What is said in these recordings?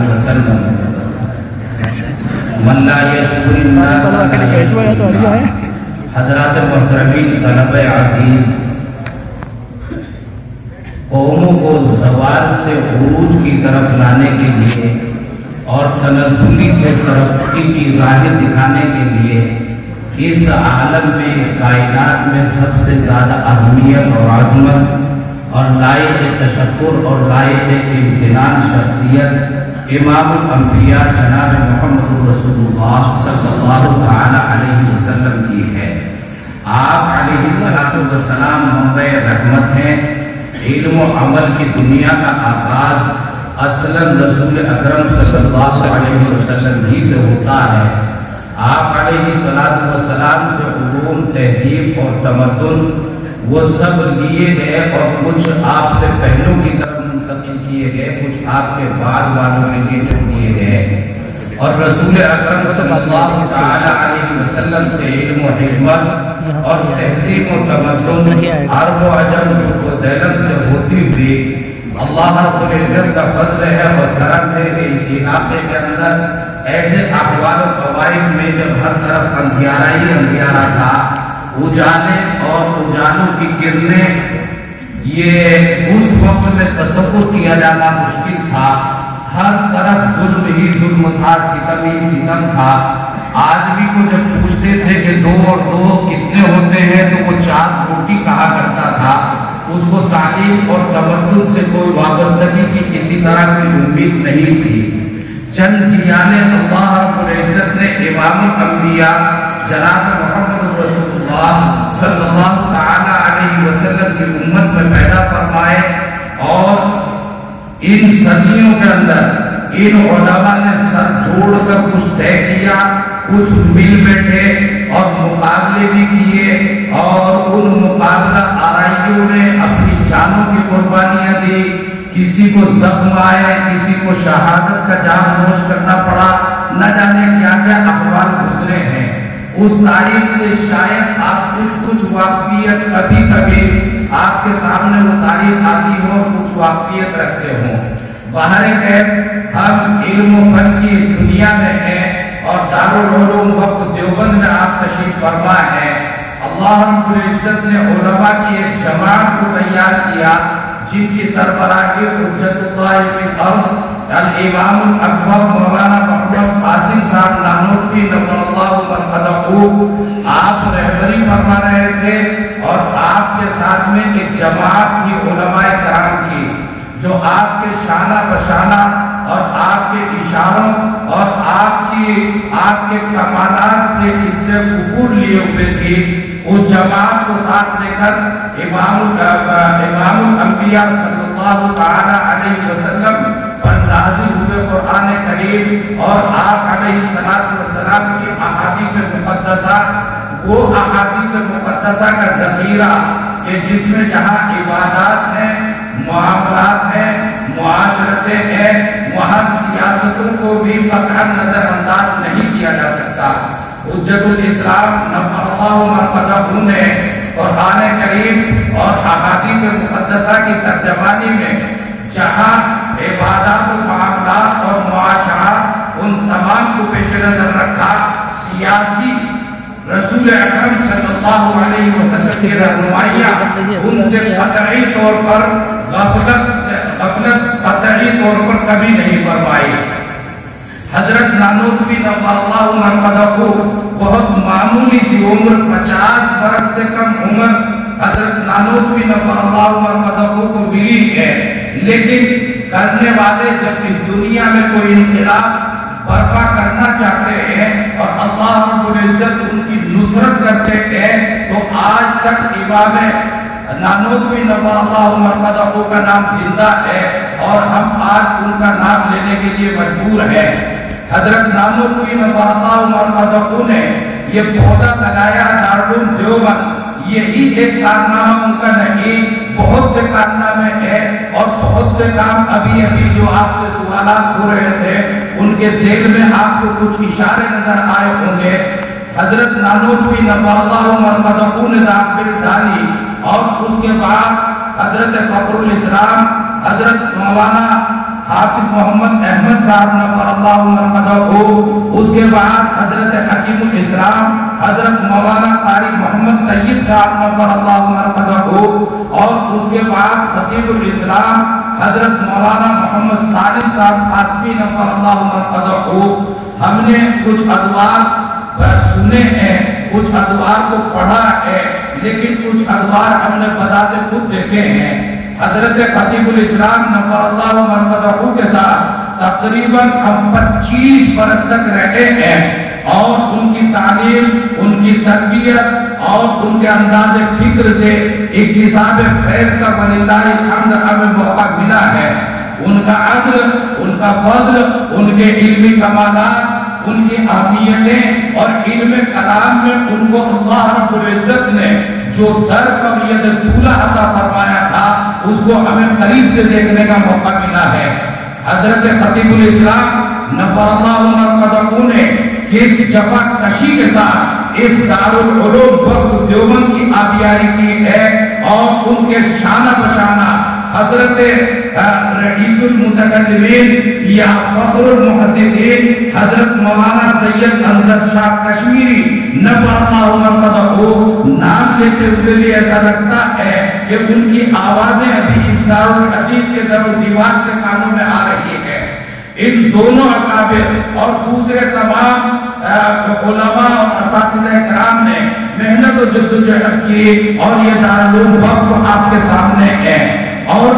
وسلم من لا يشكر الناس لا يشكر الله۔ حضرات محترمین، طلبہ عزیز، قوموں کو زوال سے عروج کی طرف لانے کے لیے اور تنزلی سے ترقی کی راہ دکھانے کے لیے اس عالم میں، اس کائنات میں سب سے زیادہ اہمیت اور عظمت اور لائق تشکر اور لائق امتنان شخصیت امام الانبیاء جناب محمد رسول اللہ صلی اللہ علیہ وسلم کی ہے۔ آپ علیہ السلام منبع رحمت ہیں۔ علم و عمل کی دنیا کا آغاز اصلاً رسول اکرم صلی اللہ علیہ وسلم ہی سے ہوتا ہے۔ آپ علیہ السلام سے علوم، تہذیب اور تمدن وہ سب لیے گئے اور کچھ آپ سے پہلوں کی طرف منتقل کیے گئے، کچھ آپ کے بعد والوں کے لیے چھوڑ دیے گئے، اور رسول اکرم صلی اللہ علیہ وسلم سے علم و حکمت اور تہذیب و تمدن عرب و عجم و دیلم سے ہوتی ہوئی اللہ رب العزت کا فضل ہے اور کرم ہے کہ اس علاقے کے اندر ایسے احوال و قوائد میں جب ہر طرف اندھیارا ہی اندھیارا تھا، اجالے اور اجالوں کی کرنیں یہ اس وقت میں تصور کیا جانا مشکل تھا۔ ہر طرف ظلم ہی ظلم تھا، ستم ہی ستم تھا۔ آدمی کو جب پوچھتے تھے کہ 2 اور 2 کتنے ہوتے ہیں تو وہ 4 روٹی کہا کرتا تھا۔ اس کو تعلیم اور تمدن سے کوئی وابستگی کی کسی طرح کی امید نہیں تھی۔ چند جیانے اللہ رب العزت نے امام الانبیاء جناب محمد رسول اللہ صلی اللہ علیہ وسلم کی امت میں پیدا فرمائے، اور ان صدیوں کے اندر ان علماء نے سر جوڑ کر کچھ طے کیا، کچھ مل بیٹھے اور مقابلے بھی کیے، اور ان مقابلہ آرائیوں نے اپنی جانوں کی قربانیاں دی۔ کسی کو زخم آئے، کسی کو شہادت کا جام نوش کرنا پڑا، نہ جانے کیا کیا احوال گزرے ہیں۔ اس تاریخ سے شاید آپ کچھ واقفیت کبھی کبھی آپ کے سامنے وہ تاریخ آتی ہو، کچھ واقفیت رکھتے ہوں۔ بہرکیف ہم علم و فن کی اس دنیا میں ہیں اور دارالعلوم وقت دیوبند میں آپ تشریف فرما ہیں۔ اللہ رب العزت نے علماء کی ایک جماعت کو تیار کیا جن کی سربراہی حجت اللہ فی الارض الامام الاکبر مولانا محمد قاسم صاحب نانوتوی نور اللہ مرقدہ، آپ رہبری فرما رہے تھے، اور آپ کے ساتھ میں ایک جماعت تھی علماء کرام کی جو آپ کے شانہ بشانہ اور آپ کے اشاروں اور آپ کے کمالات سے اس سے کفور لیے ہوئے تھی۔ اس جماعت کو ساتھ لے کر امام الانبیاء صلی اللہ علیہ وسلم پر نازل ہوئے قرآن کریم اور آپ علیہ السلام کی احادیث مقدسہ، وہ احادیث مقدسہ کا ذخیرہ کہ جس میں جہاں عبادات ہیں، معاملات ہیں، معاشرتیں ہیں، وہاں سیاستوں کو بھی قطعا نظر انداز نہیں کیا جا سکتا۔ حجت الاسلام نور اللہ مرقدہ نے قرآن کریم اور احادیث مقدسہ کی ترجمانی میں جہاں عبادات و معاملات اور معاشرات ان تمام کو پیش نظر رکھا، سیاسی رسول اکرم صلی اللہ علیہ وسلم کی رہنمائیاں ان سے قطعی طور پر غفلت قطعی طور پر کبھی نہیں فرمائی۔ حضرت نانوتوی نور اللہ مرقدہ کو بہت معمولی سی عمر، 50 برس سے کم عمر حضرت نانوتوی نور اللہ مرقدہ کو ملی ہے، لیکن کرنے والے جب اس دنیا میں کوئی انقلاب برپا کرنا چاہتے ہیں اور اللہ رب العزت ان کی نصرت کرتے ہیں، تو آج تک امام نانوتوی نور اللہ مرقدہ کا نام زندہ ہے اور ہم آج ان کا نام لینے کے لیے مجبور ہیں۔ حضرت نانوتوی نور اللہ مرقدہ نے یہ پودا لگایا دارالعلوم دیوبند، یہی ایک کارنامہ ان کا نہیں، بہت سے کارنامے ہیں اور بہت سے کام ابھی جو آپ سے سوالات ہو رہے تھے ان کے ذیل میں آپ کو کچھ اشارے نظر آئے ہوں گے۔ حضرت نانوتوی نور اللہ مرقدہ نے داخل ڈالی اور اس کے بعد حضرت فخر الاسلام حضرت مولانا حافظ محمد احمد صاحب نور اللہ مرقدہ، اس کے بعد حضرت حکیم الاسلام حضرت مولانا قاری محمد طیب صاحب نور اللہ مرقدہ، اور اس کے بعد خطیب الاسلام حضرت مولانا محمد سالم صاحب قاسمی نور اللہ مرقدہ۔ ہم نے کچھ ادوار سنے ہیں، کچھ ادوار کو پڑھا ہے، لیکن کچھ ادوار ہم نے بذات خود دیکھے ہیں۔ حضرت خطیب الاسلام نور اللہ مرقدہ کے ساتھ تقریباً ہم 25 برس تک رہے ہیں، اور ان کی تعلیم، ان کی تربیت اور ان کے انداز فکر سے اکتساب خیر کا وللہ الحمد ہمیں موقع ملا ہے۔ ان کا عدل، ان کا فضل، ان کے علمی کمالات، ان کی اہمیتیں اور علم کلام میں ان کو اللہ رب العزت نے جو درک اور ید طولہ عطا فرمایا تھا، اس کو ہمیں قریب سے دیکھنے کا موقع ملا ہے۔ حضرت خطیب الاسلام نور اللہ مرقدہ نے کس جفا کشی کے ساتھ اس دارالعلوم وقت دیوبند کی آبیاری کی ہے، اور ان کے شانہ بشانہ حضرت رئیس المتکلمین یا فخر المحدثین حضرت مولانا سید امجد شاہ کشمیری نور اللہ مرقدہ نام لیتے ہوئے بھی ایسا لگتا ہے کہ ان کی آوازیں ابھی اس دارالحدیث کے در و دیوار سے کانوں میں آ رہی ہے۔ ان دونوں اکابر اور دوسرے تمام علماء اور اساتذہ کرام نے محنت و جدوجہد کی، اور یہ دارالعلوم وقف آپ کے سامنے ہے، اور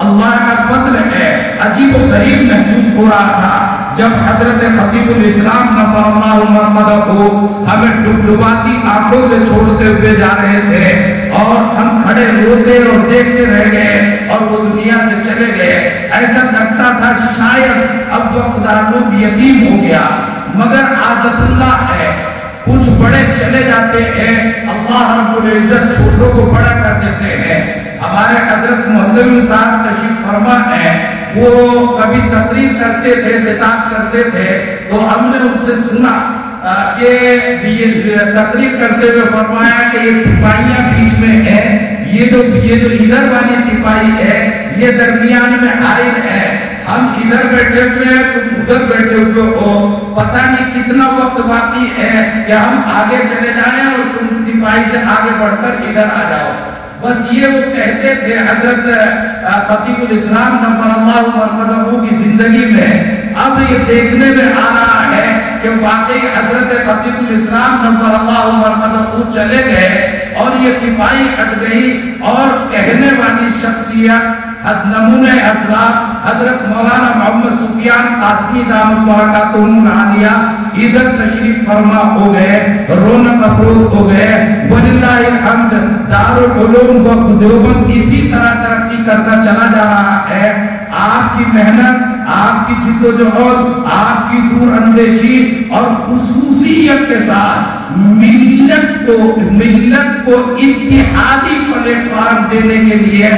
اللہ کا فضل ہے۔ عجیب و غریب محسوس ہو رہا تھا جب حضرت خطیب الاسلام نور اللہ مرقدہ کو ہمیں ڈبڈباتی آنکھوں سے چھوڑتے ہوئے جا رہے تھے، اور ہم کھڑے روتے اور دیکھتے رہ گئے، اور وہ دنیا سے چلے گئے۔ ایسا لگتا تھا شاید اب وقت دارالعلوم یتیم ہو گیا، مگر عادت اللہ ہے، کچھ بڑے چلے جاتے ہیں، اللہ رب العزت چھوٹوں کو بڑا کر دیتے ہیں۔ ہمارے حضرت محترم صاحب تشریف فرما ہیں، وہ کبھی تقریر کرتے تھے، خطاب کرتے تھے، تو ہم نے ان سے سنا کہ یہ تقریر کرتے ہوئے فرمایا کہ یہ تپائیاں بیچ میں ہیں، یہ جو ادھر والی تپائی ہے یہ درمیان میں حائل ہے، ہم ادھر بیٹھے ہوئے ہیں تم ادھر بیٹھے ہوئے ہو، پتہ نہیں کتنا وقت باقی ہے کہ ہم آگے چلے جائیں اور تم تپائی سے آگے بڑھ کر ادھر آ جاؤ۔ بس یہ وہ کہتے تھے حضرت خطیب الاسلام نور اللہ مرقدہ کی زندگی میں۔ اب یہ دیکھنے میں آ رہا ہے کہ واقعی حضرت خطیب الاسلام نور اللہ مرقدہ چلے گئے، اور یہ تپائی ہٹ گئی، اور کہنے والی شخصیت نمونہ اسلاف حضرت مولانا محمد سفیان قاسمی دامت برکاتہم العالیہ ادھر تشریف فرما ہو گئے، رونق افروز ہو گئے۔ وللہ الحمد دارالعلوم وقت دیوبند اسی طرح ترقی کرتا چلا جا رہا ہے۔ آپ کی محنت، آپ کی جدوجہد، آپ کی دور اندیشی اور خصوصیت کے ساتھ ملت کو اتحادی پلیٹ فارم دینے کے لیے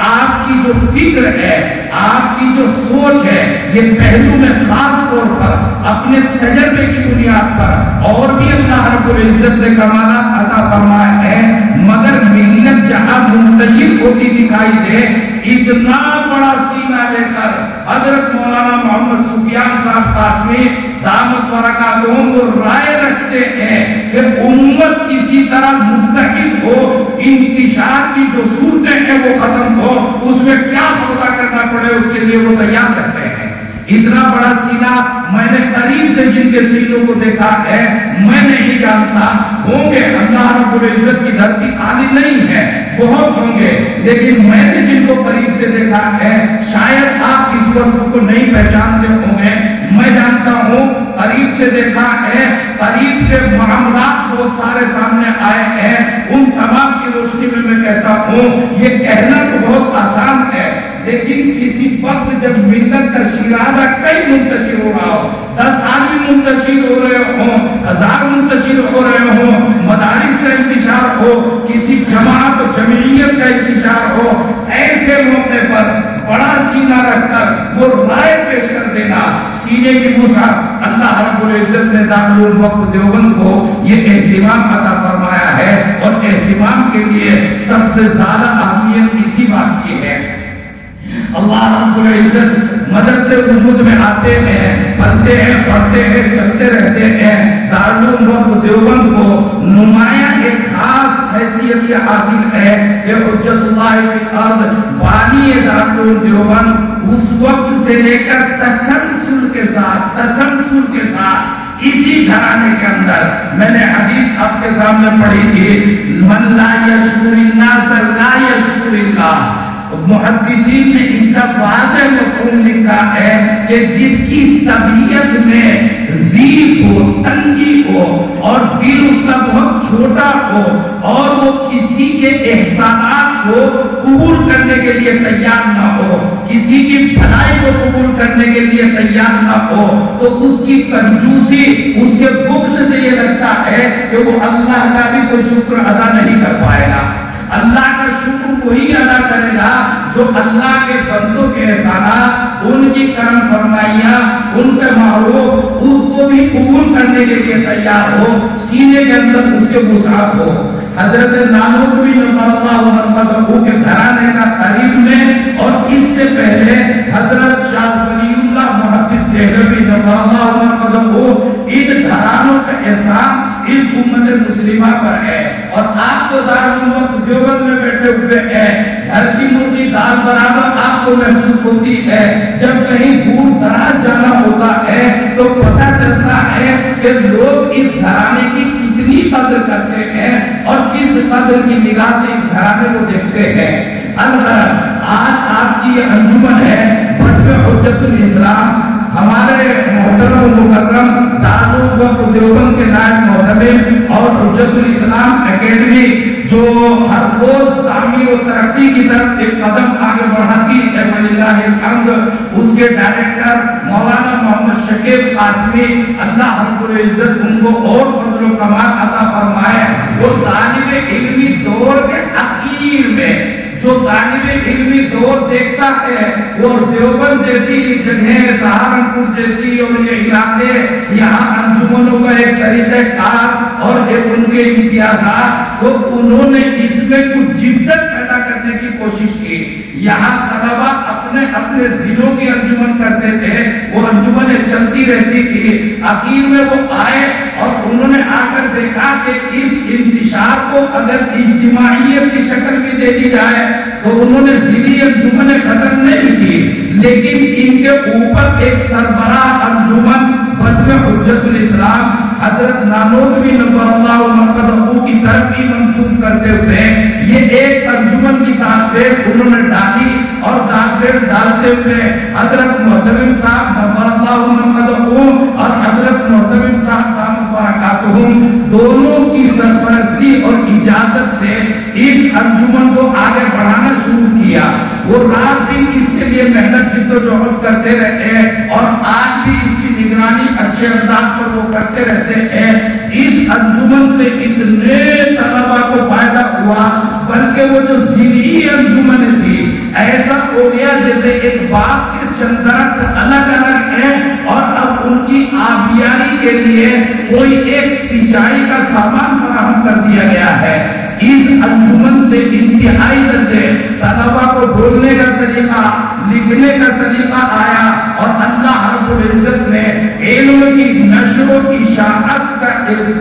آپ کی جو فکر ہے، آپ کی جو سوچ ہے، یہ پہلو میں خاص طور پر اپنے تجربے کی بنیاد پر اور بھی اللہ رب العزت نے کمالات عطا فرمائے ہیں، مگر ملت جہاں منتشر ہوتی دکھائی دے، اتنا بڑا سینہ لے کر حضرت مولانا محمد سفیان صاحب قاسمی دامت برکاتہم وہ رائے رکھتے ہیں کہ امت کسی طرح متحد ہو، انتشار کی جو صورتیں ہیں وہ ختم ہو، اس میں کیا سودا کرنا پڑے اس کے لیے وہ تیار رہتے ہیں۔ اتنا بڑا سینہ میں نے قریب سے جن کے سینوں کو دیکھا ہے میں نہیں جانتا، ہوں گے، اللہ رب العزت کی دھرتی خالی نہیں ہے، بہت ہوں گے، لیکن میں نے جن کو قریب سے دیکھا ہے شاید آپ اس وصف کو نہیں پہچانتے ہوں گے، میں جانتا ہوں، قریب سے دیکھا ہے، قریب سے معاملات بہت سارے سامنے آئے ہیں، ان تمام کی روشنی میں میں کہتا ہوں یہ کہنا تو بہت آسان ہے، لیکن کسی وقت جب ملت کا شیرازہ کئی منتشر ہو رہا ہو، 10 آدمی منتشر ہو رہے ہوں، 1000 منتشر ہو رہے ہوں، مدارس کا انتشار ہو، کسی جماعت و جمعیت کا انتشار ہو، ایسے موقع پر بڑا سینہ رکھ کر وہ رائے پیش کر دینا، سینے کی وسعت اللہ رب العزت نے دارالعلوم وقف دیوبند کو یہ اہتمام عطا فرمایا ہے، اور اہتمام کے لیے سب سے زیادہ اہمیت اسی بات کی ہے۔ اللہ رب العزت مدرسے وجود میں آتے ہیں، پڑھتے ہیں، پڑھتے ہیں، چلتے رہتے ہیں۔ دارالعلوم دیوبند کو نمایاں ایک خاص حیثیت یہ حاصل ہے کہ حجت اللہ فی الارض بانی دارالعلوم دیوبند اس وقت سے لے کر تسلسل کے ساتھ اسی گھرانے کے اندر، میں نے حدیث آپ کے سامنے پڑھی تھی، من لا یشکر الناس لا یشکر اللہ۔ محدثین نے اس کا واضح مفہوم لکھا ہے کہ جس کی طبیعت میں ضیق ہو، تنگی ہو اور دل اس کا بہت چھوٹا ہو اور وہ کسی کے احسانات کو قبول کرنے کے لیے تیار نہ ہو، کسی کی بھلائی کو قبول کرنے کے لیے تیار نہ ہو، تو اس کی کنجوسی، اس کے بخل سے یہ لگتا ہے کہ وہ اللہ کا بھی کوئی شکر ادا نہیں کر پائے گا۔ اللہ کا شکر وہی ادا کرے گا جو اللہ کے بندوں کے احسانات، ان کی کرم فرمائیاں، ان کے معروف، اس کو بھی قبول کرنے کے لیے تیار ہو، سینے کے اندر اس کے وسعت ہو۔ حضرت نانوتوی نور اللہ مرحبا کے گھرانے کا قریب میں اور اس سے پہلے حضرت شاہ ولی اللہ محدث دہلوی نور اللہ مرحبا ان گھرانوں کا احسان اس امت مسلمہ پر ہے۔ اور آپ تو دارالعلوم دیوبند میں بیٹھے ہوئے ہیں، گھر کی مرغی دال برابر آپ کو محسوس ہوتی ہے۔ جب کہیں دور دراز جانا ہوتا ہے تو پتہ چلتا ہے کہ لوگ اس گھرانے کی کتنی قدر کرتے ہیں اور کس قدر کی نگاہ سے اس گھرانے کو دیکھتے ہیں۔ آج آپ کی یہ انجمن ہے بجو حجت الاسلام، ہمارے محترم مکرم دارالعلوم دیوبند کے نائب محتمم اور حجت الاسلام اکیڈمی جو ہر روز تعمیر و ترقی کی طرف ایک قدم آگے بڑھاتی ہے، وللہ الحمد، اس کے ڈائریکٹر مولانا محمد شکیب قاسمی، اللہ رب العزت ان کو اور فضل و کمال عطا فرمائے۔ وہ طالب علمی دور کے اخیر میں جو طالب علمی دور دیکھتا ہے وہ دیوبند جیسی جگہ، سہارنپور جیسی اور یہ علاقے، یہاں انجمنوں کا ایک طریقہ کار اور ایک ان کے امتیازات، تو انہوں نے اس میں کچھ جدت پیدا کرنے کی کوشش کی۔ یہاں طلبہ اپنے اپنے ضلعوں کی انجمن کرتے تھے، وہ انجمنیں چلتی رہتی تھی۔ اخیر میں وہ آئے اور انہوں نے آ کر دیکھا کہ اس انتشار کو اگر اجتماعیت کی شکل میں دے دی جائے تو انہوں نے ضلعی انجمنیں ختم نہیں کی، لیکن ان کے اوپر ایک سربراہ انجمن بزم حجت الاسلام حضرت نانوتوی نور اللہ مرحبا کی طرف بھی منسوب کرتے ہوئے یہ ایک انجمن کی دادپیٹ انہوں نے ڈالی، اور دادپیٹ ڈالتے ہوئے حضرت محتمم صاحب نور اللہ مرحبا اور حضرت محتمم صاحب دامت برکاتہم دونوں کی سرپرستی اور اجازت سے اس انجمن کو آگے بڑھانا شروع کیا۔ وہ رات دن اس کے لیے محنت جد و جہد کرتے رہے اور آج بھی اس کی نگرانی اچھے انداز پر وہ کرتے رہتے ہیں۔ اس انجمن سے اتنے طلبہ کو فائدہ ہوا، بلکہ وہ جو ضلعی انجمن تھی ایسا ہو گیا جیسے ایک باغ کے چند درخت الگ الگ ہیں اور اب ان کی آبیاری کے لیے کوئی ایک سینچائی کا سامان فراہم کر دیا گیا ہے۔ اس انجمن سے انتہائی درجے طلبہ کو بولنے کا سلیقہ، لکھنے کا سلیقہ آیا، اور اللہ رب العزت نے علم کی نشر و اشاعت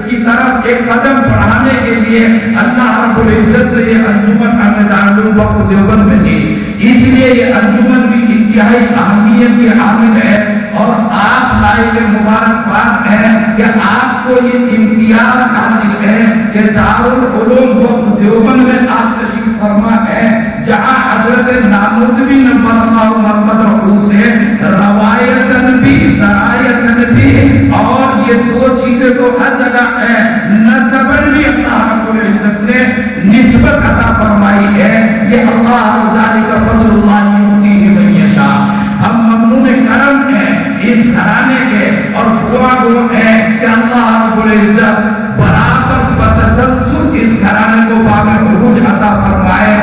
کی طرف ایک قدم بڑھانے کے لیے اللہ رب العزت نے یہ انجمن دارالعلوم دیوبند میں دی۔ اس لیے یہ انجمن بھی انتہائی اہمیت کی حامل ہے، اور آپ لائق مبارکباد ہے کہ آپ کو یہ امتیاز حاصل ہے کہ دارالعلوم دیوبند میں آپ تشریف فرما ہے، جہاں حضرت نانوتوی نور اللہ مرحبا سے روایتاً بھی درایتاً بھی، اور یہ دو چیزیں تو ہر جگہ ہے، نسباً بھی اللہ رب العزت نے نسبت عطا فرمائی ہے۔ یہ اللہ ذالک فضل اللہ یؤتیہ من یشاء۔ ہم ممنون کرم ہیں اس گھرانے کے، اور دعا گو ہے کہ اللہ رب العزت برابر بتسلسل اس گھرانے کو باغ عروج عطا فرمائے۔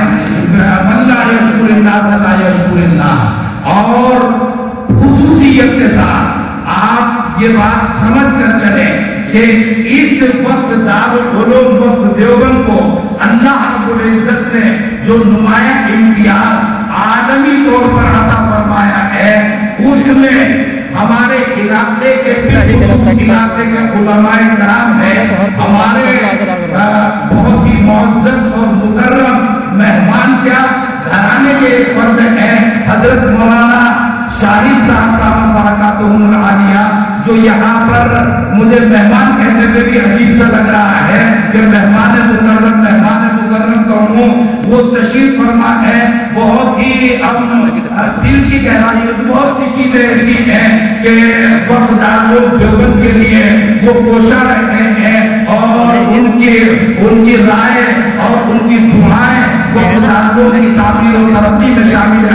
من لا یشکر الناس لا یشکر اللہ۔ اور خصوصیت کے ساتھ آپ یہ بات سمجھ کر چلیں کہ اس وقت دارالعلوم دیوبند کو اللہ رب العزت نے جو نمایاں امتیاز عالمی طور پر عطا فرمایا ہے، اس میں ہمارے علاقے کے بالخصوص علاقے کے علماء کرام ہیں، ہمارے بہت ہی معزز اور مکرم مہمان کیا گھرانے کے ایک فرد ہیں حضرت مولانا شاہد صاحب دامت برکاتہم العالیہ، جو یہاں پر مجھے مہمان کہنے پہ بھی عجیب سا لگ رہا ہے کہ مہمان مکرم کہوں، وہ تشریف فرما ہے۔ بہت ہی دل کی گہرائی سے بہت سی چیزیں ایسی ہیں کہ وفدار لوگ دیوبند کے لیے وہ کوشاں رہتے ہیں، اور ان کی رائے اور ان کی دعائیں وفداروں کی تعمیر و ترقی میں شامل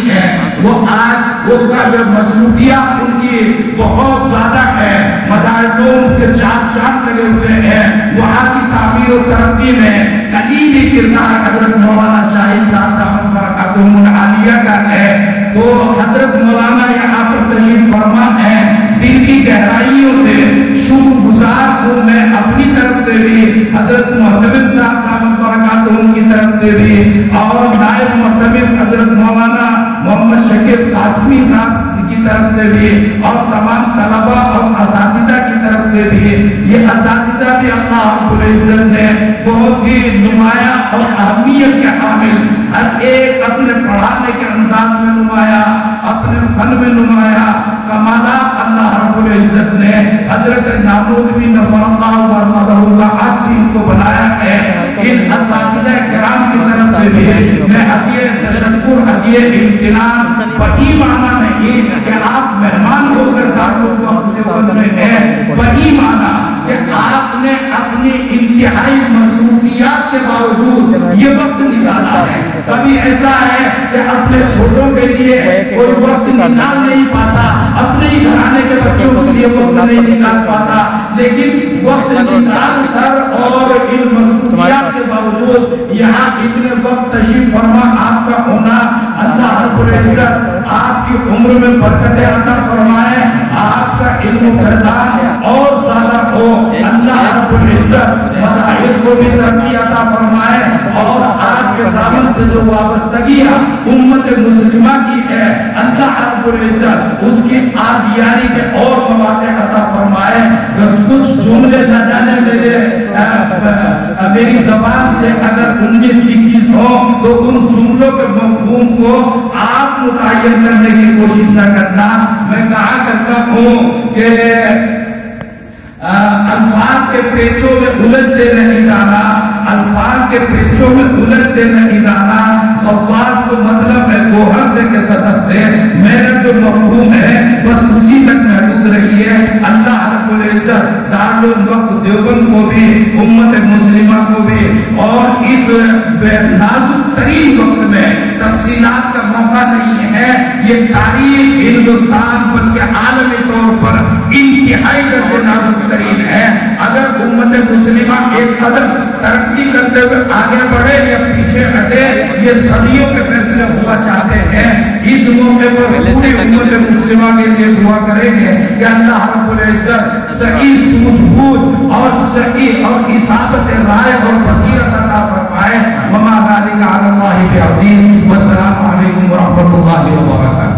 ہے۔ وہ آج وہ کا جو مصروفیات ان کی بہت زیادہ ہے، مدارسوں کے چاند لگے ہوئے ہیں، وہاں کی تعمیر و ترقی میں کلیدی کردار حضرت مولانا شاہد صاحب دامت برکاتہم العالیہ کا ہے۔ تو حضرت مولانا یہاں پر تشریف فرما ہے، دل کی گہرائیوں سے شکر گزار ہوں میں اپنی طرف سے بھی، حضرت محتمم صاحب دامت برکاتہم کی طرف سے بھی، اور نائب محتمم حضرت مولانا محمد شکیب قاسمی صاحب کی طرف سے بھی، اور تمام طلباء اور اساتذہ کی طرف سے بھی۔ یہ اساتذہ بھی اللہ رب العزت نے بہت ہی نمایاں اور اہمیت کے حامل، ہر ایک اپنے پڑھانے کے انداز میں نمایاں، اپنے فن میں نمایاں کمالات اللہ رب العزت نے حضرت ناموذ بھی نور اللہ و مرمدہ اللہ آج سے ان کو بنایا ہے۔ ان اساتذہ کرام کی طرف سے بھی میں عطیہ تشکر، عطیہ امتنان، بڑی معنی نہیں کہ آپ مہمان ہو کر دارالعلوم دیوبند میں ہیں، بڑی معنی کہ آپ نے اپنی انتہائی مصروفیات کے باوجود یہ وقت نکالا ہے۔ کبھی ایسا ہے کہ اپنے چھوٹوں کے لیے کوئی وقت نکال نہیں پاتا، اپنے ہی گھرانے کے بچوں کے لیے وقت نہیں نکال پاتا، لیکن وقت نکال کر اور ان مصروفیات کے باوجود یہاں اتنے وقت تشریف فرما آپ کا ہونا، اللہ رب العزت آپ کی عمر میں برکت عطا فرمائے، آپ کا علم و فیضان اور زیادہ ہو، اللہ رب العزت مداحر کو بھی ترقی عطا فرمائے، اور آپ کے دامن سے جو وابستگیاں امت مسلمہ کی ہے اللہ رب العزت اس کی آبیاری کے اور مواقع عطا فرمائے۔ کچھ جملے نہ جانے میری زبان سے اگر 19-21 ہوں تو ان جملوں کے مفہوم کو آپ متعین کرنے کی کوشش نہ کرنا۔ میں کہا کرتا ہوں کہ الفاظ کے پیچوں میں الجھتے نہیں جانا، الفاظ کے پیچوں میں الجھتے نہیں جانا، الفاظ کو مطلب ہے گوہر سے کے صدق سے، میرا جو مفہوم ہے بس اسی تک محدود رہی ہے۔ اللہ رب العزت دارالعلوم دیوبند کو بھی، امت مسلمہ کو بھی، اور اس نازک ترین وقت میں تفصیلات کا موقع نہیں ہے، یہ تاریخ ہندوستان بلکہ عالمی طور پر انتہائی درجے نازک ترین ہے۔ اگر امت مسلمہ ایک قدم ترقی کرتے ہوئے آگے بڑھے یا پیچھے ہٹے، یہ صدیوں کے فیصلے ہوا چاہتے ہیں۔ اس موقع پر پوری امت مسلمہ کے لیے دعا کریں گے کہ اللہ رب العزت صحیح سوجھ بوجھ اور صحیح اور اصابت رائے اور بصیرت عطا فرمائے۔ وما ذلک علی اللہ بعزیز۔ والسلام علیکم ورحمۃ اللہ وبرکاتہ۔